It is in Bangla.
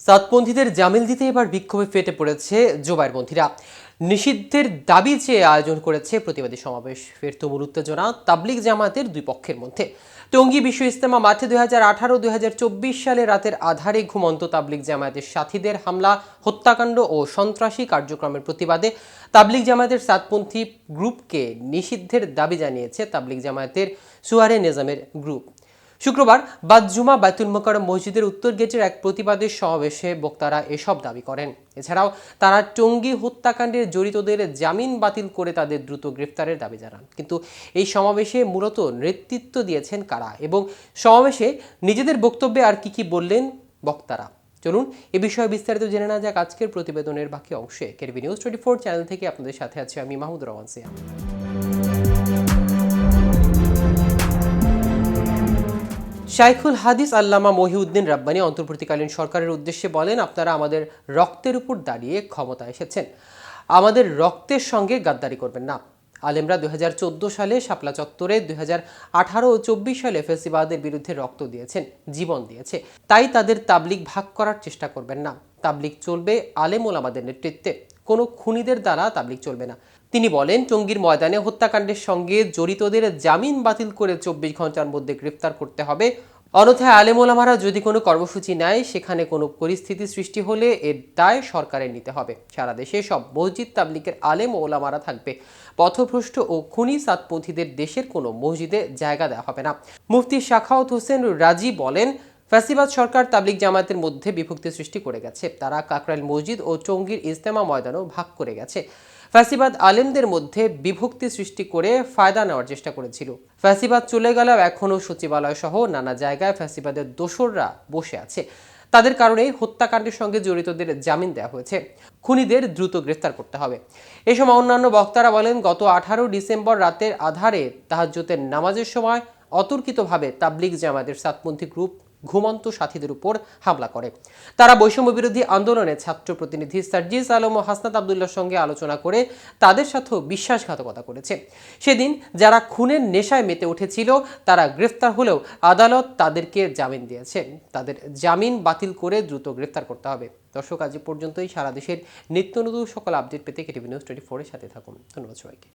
সাতপন্থীদের জামিন দিতে এবার বিক্ষোভে ফেটে পড়েছে জোবায়েরপন্থীরা। নিষিদ্ধের দাবি চেয়ে আয়োজন করেছে প্রতিবাদী সমাবেশ। ফের তুমুল উত্তেজনা তাবলিগ জামাতের দুই পক্ষের মধ্যে। টঙ্গী বিশ্ব ইজতেমা মাঠে 2018-2024 সালে রাতের আধারে ঘুমন্ত তাবলিগ জামায়াতের সাথীদের হামলা, হত্যাকাণ্ড ও সন্ত্রাসী কার্যক্রমের প্রতিবাদে তাবলিগ জামায়াতের সাতপন্থী গ্রুপকে নিষিদ্ধের দাবি জানিয়েছে তাবলিগ জামায়াতের সুয়ারে নেজামের গ্রুপ। শুক্রবার বাদ-জুমা বাইতুল মোকাররম মসজিদের উত্তর গেটের এক প্রতিবাদের সমাবেশে বক্তারা এসব দাবি করেন। এছাড়াও তারা টঙ্গী হত্যাকাণ্ডের জড়িতদের জামিন বাতিল করে তাদের দ্রুত গ্রেফতারের দাবি জানান। কিন্তু এই সমাবেশে মূলত নেতৃত্ব দিয়েছেন কারা এবং সমাবেশে নিজেদের বক্তব্যে আর কি বললেন বক্তারা, চলুন এ বিষয়ে বিস্তারিত জেনে নেওয়া যাক আজকের প্রতিবেদনের বাকি অংশে। কেরবি নিউজ 24 চ্যানেল থেকে আপনাদের সাথে আছি আমি মাহমুদুর রহমান সিয়াম। শাইখুল হাদিস আল্লামা মহিউদ্দিন রাব্বানী অন্তর্বর্তীকালীন সরকারের উদ্দেশ্যে বলেন, আপনারা আমাদের রক্তের উপর দাঁড়িয়ে ক্ষমতা এসেছেন, আমাদের রক্তের সঙ্গে গাদ্দারি করবেন না। আলেমরা 2014 সালে শাপলা চত্বরে, 2018 ও 24 সালে ফ্যাসিবাদের বিরুদ্ধে রক্ত দিয়েছেন, জীবন দিয়েছে। তাই তাদের তাবলিগ ভাগ করার চেষ্টা করবেন না। তাবলিগ চলবে আলেম ওলামাদের নেতৃত্বে, কোনো খুনিদের দ্বারা তাবলিগ চলবে না। তিনি বলেন, টঙ্গীর ময়দানে হত্যাকাণ্ডের সঙ্গে জড়িতদের জামিন বাতিল করে 24 ঘন্টার মধ্যে গ্রেফতার করতে হবে। অন্যথায় আলেম ওলামারা যদি কোনো কর্মসূচি নেয়, সেখানে কোনো পরিস্থিতি সৃষ্টি হলে এর দায় সরকারের নিতে হবে। সারা দেশে সব মসজিদ তাবলিগের আলেম ও ওলামারা থাকবে। পথভ্রষ্ট ও খুনি সাতপন্থীদের দেশের কোনো মসজিদে জায়গা দেওয়া হবে না। মুফতি শাখাওয়াত হোসেন রাজি বলেন, ফ্যাসিবাদ সরকার তাবলিগ জামায়াতের মধ্যে বিভক্তি সৃষ্টি করে গেছে। তারা কাকরাইল মসজিদ ও টঙ্গীর ইজতেমা ময়দানও ভাগ করে গেছে। ফ্যাসিবাদ আলেমদের মধ্যে বিভক্তি সৃষ্টি করে ফায়দা নেওয়ার চেষ্টা করেছিল। ফ্যাসিবাদ চলে গেলেও এখনও সচিবালয় সহ নানা জায়গায় ফ্যাসিবাদের দোসররা বসে আছে। তাদের কারণেই হত্যাকাণ্ডের সঙ্গে জড়িতদের জামিন দেওয়া হয়েছে। খুনিদের দ্রুত গ্রেফতার করতে হবে। এ সময় অন্যান্য বক্তারা বলেন, গত 18 ডিসেম্বর রাতের আধারে তাহাজ্জুদের নামাজের সময় অতর্কিতভাবে তাবলিগ জামায়াতের সাতপন্থী গ্রুপ ঘুমন্ত সাথীদের উপর হামলা করে। তারা বৈষম্য বিরোধী আন্দোলনে ছাত্র প্রতিনিধি সার্জিস আলম ও হাসনাত আবদুল্লাহর সঙ্গে আলোচনা করে তাদের সাথেও বিশ্বাসঘাতকতা করেছে। সেদিন যারা খুনের নেশায় মেতে উঠেছিল তারা গ্রেফতার হলেও আদালত তাদেরকে জামিন দিয়েছে। তাদের জামিন বাতিল করে দ্রুত গ্রেফতার করতে হবে। দর্শক, আজ পর্যন্তই। সারা দেশের নিত্য নতুন সকল আপডেট পেতে কেটিভি নিউজ 24 এর সাথে থাকুন। ধন্যবাদ সবাইকে।